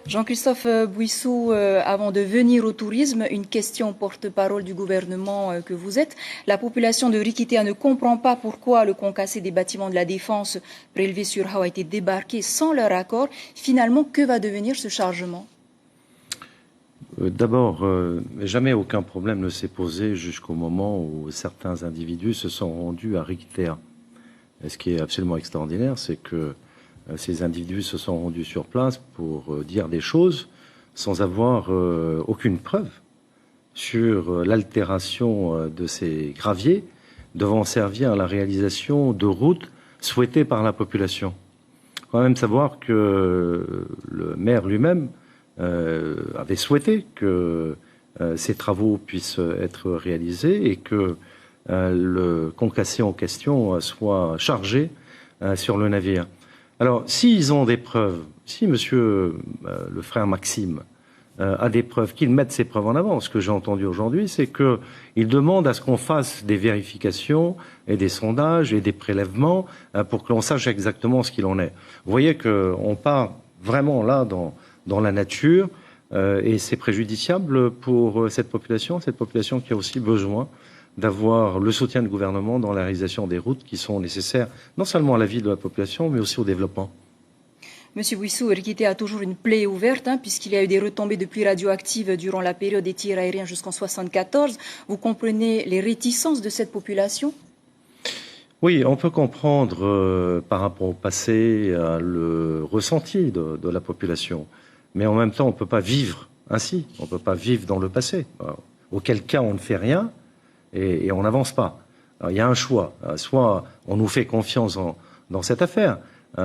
Jean-Christophe Bouissou, avant de venir au tourisme, une question porte-parole du gouvernement que vous êtes. La population de Rikitea ne comprend pas pourquoi le concassé des bâtiments de la défense prélevés sur Hao a été débarqué sans leur accord. Finalement, que va devenir ce chargement? D'abord, jamais aucun problème ne s'est posé jusqu'au moment où certains individus se sont rendus à Rikitea. Et ce qui est absolument extraordinaire, c'est que ces individus se sont rendus sur place pour dire des choses sans avoir aucune preuve sur l'altération de ces graviers devant servir à la réalisation de routes souhaitées par la population. Il faut quand même savoir que le maire lui-même avait souhaité que ces travaux puissent être réalisés et que le concassé en question soit chargé sur le navire. Alors, s'ils ont des preuves, si monsieur le frère Maxime a des preuves, qu'il mette ces preuves en avant. Ce que j'ai entendu aujourd'hui, c'est qu'il demande à ce qu'on fasse des vérifications et des sondages et des prélèvements pour que l'on sache exactement ce qu'il en est. Vous voyez qu'on part vraiment là dans la nature et c'est préjudiciable pour cette population qui a aussi besoin d'avoir le soutien du gouvernement dans la réalisation des routes qui sont nécessaires, non seulement à la vie de la population, mais aussi au développement. Monsieur Bouissou, Rikitea a toujours une plaie ouverte, puisqu'il y a eu des retombées de pluies radioactives durant la période des tirs aériens jusqu'en 1974. Vous comprenez les réticences de cette population? Oui, on peut comprendre par rapport au passé le ressenti de la population. Mais en même temps, on ne peut pas vivre ainsi. On ne peut pas vivre dans le passé. Auquel cas, on ne fait rien. Et on n'avance pas. Alors, il y a un choix. Soit on nous fait confiance dans cette affaire.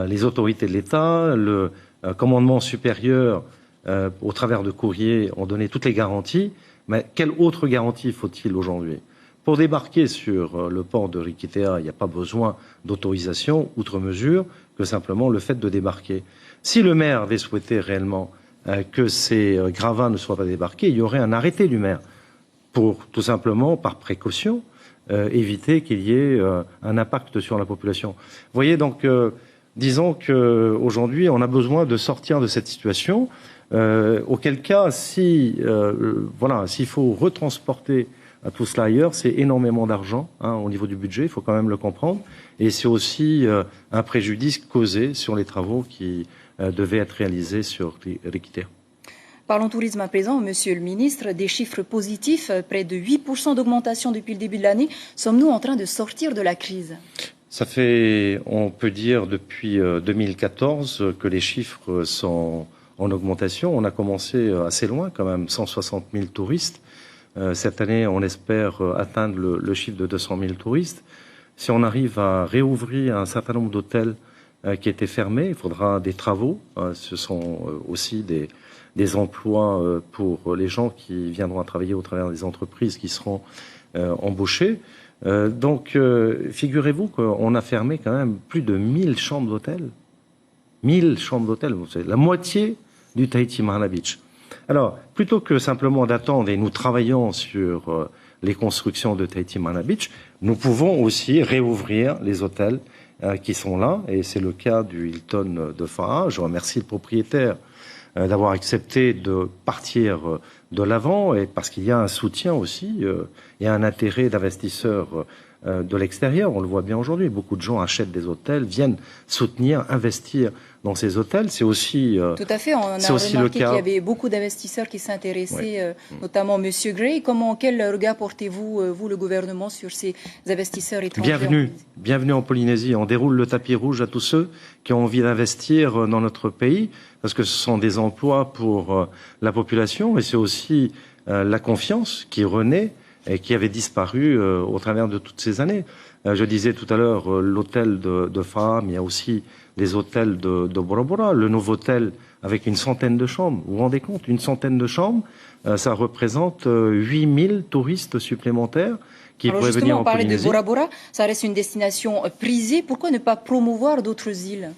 Les autorités de l'État, le commandement supérieur, au travers de courriers, ont donné toutes les garanties. Mais quelle autre garantie faut-il aujourd'hui? Pour débarquer sur le port de Rikitea, il n'y a pas besoin d'autorisation, outre mesure, que simplement le fait de débarquer. Si le maire avait souhaité réellement que ces gravats ne soient pas débarqués, il y aurait un arrêté du maire pour, tout simplement, par précaution, éviter qu'il y ait un impact sur la population. Vous voyez, donc, disons qu'aujourd'hui, on a besoin de sortir de cette situation, auquel cas, s'il faut retransporter tout cela ailleurs, c'est énormément d'argent au niveau du budget, il faut quand même le comprendre, et c'est aussi un préjudice causé sur les travaux qui devaient être réalisés sur Rikitea. Parlons tourisme à présent, Monsieur le Ministre. Des chiffres positifs, près de 8% d'augmentation depuis le début de l'année. Sommes-nous en train de sortir de la crise? Ça fait, on peut dire, depuis 2014 que les chiffres sont en augmentation. On a commencé assez loin, quand même, 160 000 touristes. Cette année, on espère atteindre le chiffre de 200 000 touristes. Si on arrive à réouvrir un certain nombre d'hôtels qui étaient fermés, il faudra des travaux. Ce sont aussi des emplois pour les gens qui viendront à travailler au travers des entreprises qui seront embauchés. Donc, figurez-vous qu'on a fermé quand même plus de 1000 chambres d'hôtel. 1000 chambres d'hôtel, vous savez, la moitié du Tahiti Marina Beach. Alors, plutôt que simplement d'attendre, et nous travaillons sur les constructions de Tahiti Marina Beach, nous pouvons aussi réouvrir les hôtels qui sont là, et c'est le cas du Hilton de Fa'a. Je remercie le propriétaire d'avoir accepté de partir de l'avant, et parce qu'il y a un soutien aussi, il y a un intérêt d'investisseurs de l'extérieur, on le voit bien aujourd'hui. Beaucoup de gens achètent des hôtels, viennent soutenir, investir dans ces hôtels. C'est aussi tout à fait. On a remarqué qu'il y avait beaucoup d'investisseurs qui s'intéressaient, notamment Monsieur Gray. Quel regard portez-vous, vous, le gouvernement, sur ces investisseurs étrangers? Bienvenue en Polynésie. On déroule le tapis rouge à tous ceux qui ont envie d'investir dans notre pays, parce que ce sont des emplois pour la population, et c'est aussi la confiance qui renaît et qui avait disparu au travers de toutes ces années. Je disais tout à l'heure l'hôtel de Fa'a, mais il y a aussi les hôtels de Bora Bora, le nouveau hôtel avec une centaine de chambres. Vous vous rendez compte, une centaine de chambres, ça représente 8000 touristes supplémentaires qui pourraient venir en Polynésie. On parlait de Bora Bora, ça reste une destination prisée. Pourquoi ne pas promouvoir d'autres îles?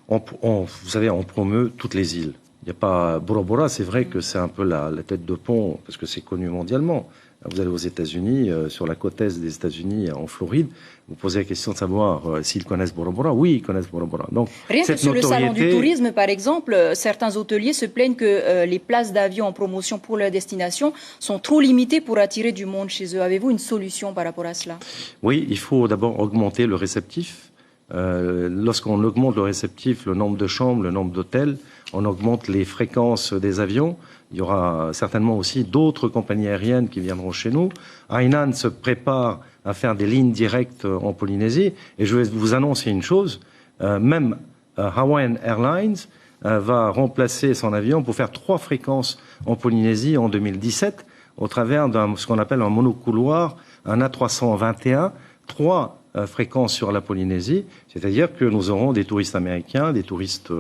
Vous savez, on promeut toutes les îles. Il n'y a pas Bora Bora, c'est vrai que c'est un peu la tête de pont, parce que c'est connu mondialement. Vous allez aux États-Unis, sur la côte est des États-Unis, en Floride, vous posez la question de savoir s'ils connaissent Bora Bora. Oui, ils connaissent Bora Bora. Donc, rien que sur le salon du tourisme, par exemple, certains hôteliers se plaignent que les places d'avion en promotion pour leur destination sont trop limitées pour attirer du monde chez eux. Avez-vous une solution par rapport à cela? Oui, il faut d'abord augmenter le réceptif. Lorsqu'on augmente le réceptif, le nombre de chambres, le nombre d'hôtels, on augmente les fréquences des avions. Il y aura certainement aussi d'autres compagnies aériennes qui viendront chez nous. Hainan se prépare à faire des lignes directes en Polynésie. Et je vais vous annoncer une chose, même Hawaiian Airlines va remplacer son avion pour faire 3 fréquences en Polynésie en 2017 au travers d'un ce qu'on appelle un monocouloir, un A321, 3 fréquences sur la Polynésie, c'est-à-dire que nous aurons des touristes américains, des touristes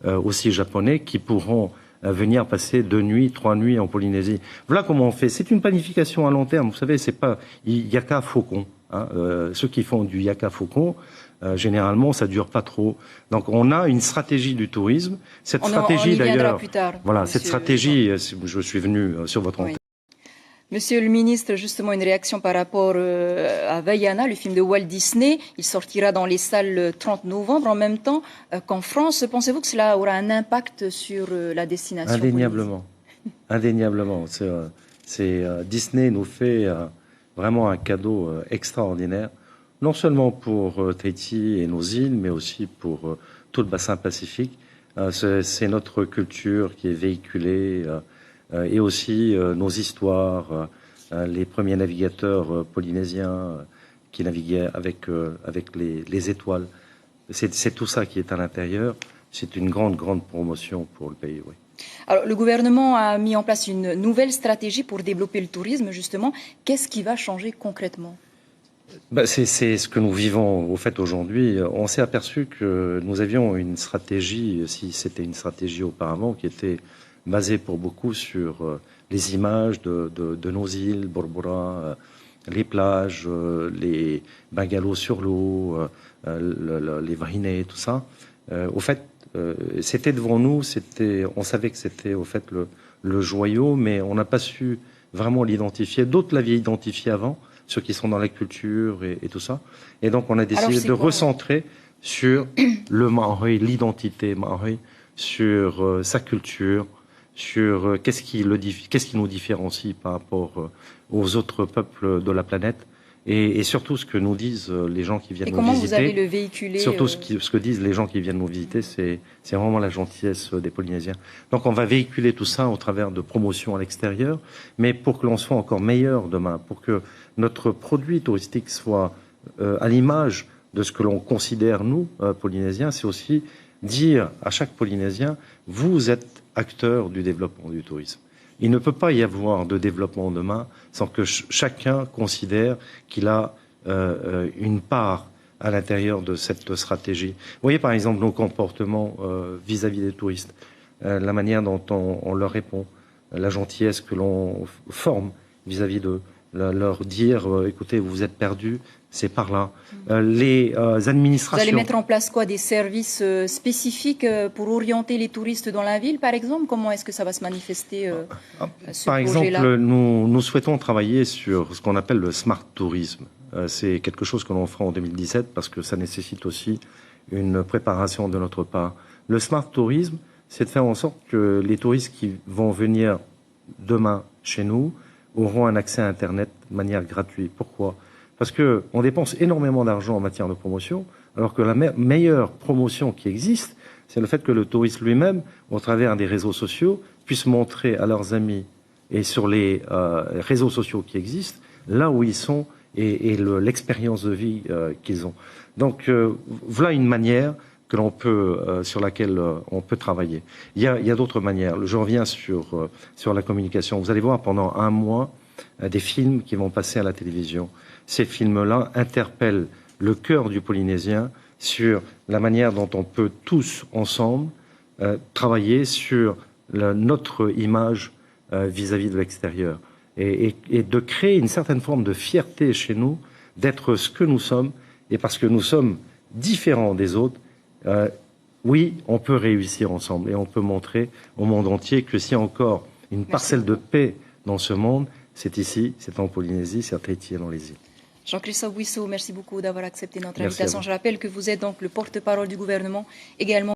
aussi japonais qui pourront venir passer 2 nuits, 3 nuits en Polynésie. Voilà comment on fait. C'est une planification à long terme. Vous savez, c'est pas yaka faucon. Hein. Ceux qui font du yaka faucon, généralement, ça dure pas trop. Donc, on a une stratégie du tourisme. Cette stratégie, d'ailleurs, voilà, cette stratégie, je suis venu sur votre antenne. Monsieur le ministre, justement une réaction par rapport à Vaiana, le film de Walt Disney. Il sortira dans les salles le 30 novembre en même temps qu'en France. Pensez-vous que cela aura un impact sur la destination? Indéniablement. Indéniablement. Disney nous fait vraiment un cadeau extraordinaire, non seulement pour Tahiti et nos îles, mais aussi pour tout le bassin pacifique. C'est notre culture qui est véhiculée et aussi nos histoires, les premiers navigateurs polynésiens qui naviguaient avec les étoiles. C'est tout ça qui est à l'intérieur. C'est une grande promotion pour le pays, oui. Alors, le gouvernement a mis en place une nouvelle stratégie pour développer le tourisme, justement. Qu'est-ce qui va changer concrètement? C'est ce que nous vivons au fait aujourd'hui. On s'est aperçu que nous avions une stratégie, si c'était une stratégie auparavant, qui était basée pour beaucoup sur les images de nos îles, Bora Bora, les plages, les bungalows sur l'eau, les vahinés, tout ça. Au fait, c'était devant nous, on savait que c'était au fait le joyau, mais on n'a pas su vraiment l'identifier. D'autres l'avaient identifié avant, ceux qui sont dans la culture et tout ça. Et donc on a décidé de recentrer sur le Maori, l'identité Maori, sur sa culture, sur qu'est-ce qui nous différencie par rapport aux autres peuples de la planète. Et surtout, ce que nous disent les gens qui viennent nous visiter. Et comment vous allez le véhiculer? Surtout ce que disent les gens qui viennent nous visiter, c'est vraiment la gentillesse des Polynésiens. Donc on va véhiculer tout ça au travers de promotions à l'extérieur, mais pour que l'on soit encore meilleur demain, pour que notre produit touristique soit à l'image de ce que l'on considère, nous, Polynésiens, c'est aussi dire à chaque Polynésien, vous êtes acteur du développement du tourisme. Il ne peut pas y avoir de développement demain sans que chacun considère qu'il a une part à l'intérieur de cette stratégie. Vous voyez par exemple nos comportements vis-à-vis des touristes, la manière dont on leur répond, la gentillesse que l'on forme vis-à-vis d'eux, leur dire écoutez, vous êtes perdus, c'est par là. Les administrations... Vous allez mettre en place quoi? Des services spécifiques pour orienter les touristes dans la ville, par exemple? Comment est-ce que ça va se manifester Par exemple, nous souhaitons travailler sur ce qu'on appelle le smart tourisme. C'est quelque chose que l'on fera en 2017 parce que ça nécessite aussi une préparation de notre part. Le smart tourisme, c'est de faire en sorte que les touristes qui vont venir demain chez nous auront un accès à Internet de manière gratuite. Pourquoi? Parce qu'on dépense énormément d'argent en matière de promotion, alors que la meilleure promotion qui existe, c'est le fait que le touriste lui-même, au travers des réseaux sociaux, puisse montrer à leurs amis et sur les réseaux sociaux qui existent, là où ils sont et l'expérience de vie qu'ils ont. Donc voilà une manière que l'on peut, sur laquelle on peut travailler. Il y a d'autres manières. Je reviens sur la communication. Vous allez voir pendant un mois des films qui vont passer à la télévision. Ces films-là interpellent le cœur du Polynésien sur la manière dont on peut tous ensemble travailler sur notre image vis-à-vis de l'extérieur et de créer une certaine forme de fierté chez nous d'être ce que nous sommes, et parce que nous sommes différents des autres, oui, on peut réussir ensemble et on peut montrer au monde entier que s'il y a encore une parcelle de paix dans ce monde, C'est ici, c'est en Polynésie, c'est à Tahiti et dans les îles. Jean-Christophe Bouisseau, merci beaucoup d'avoir accepté notre Merci invitation. Je rappelle que vous êtes donc le porte-parole du gouvernement, également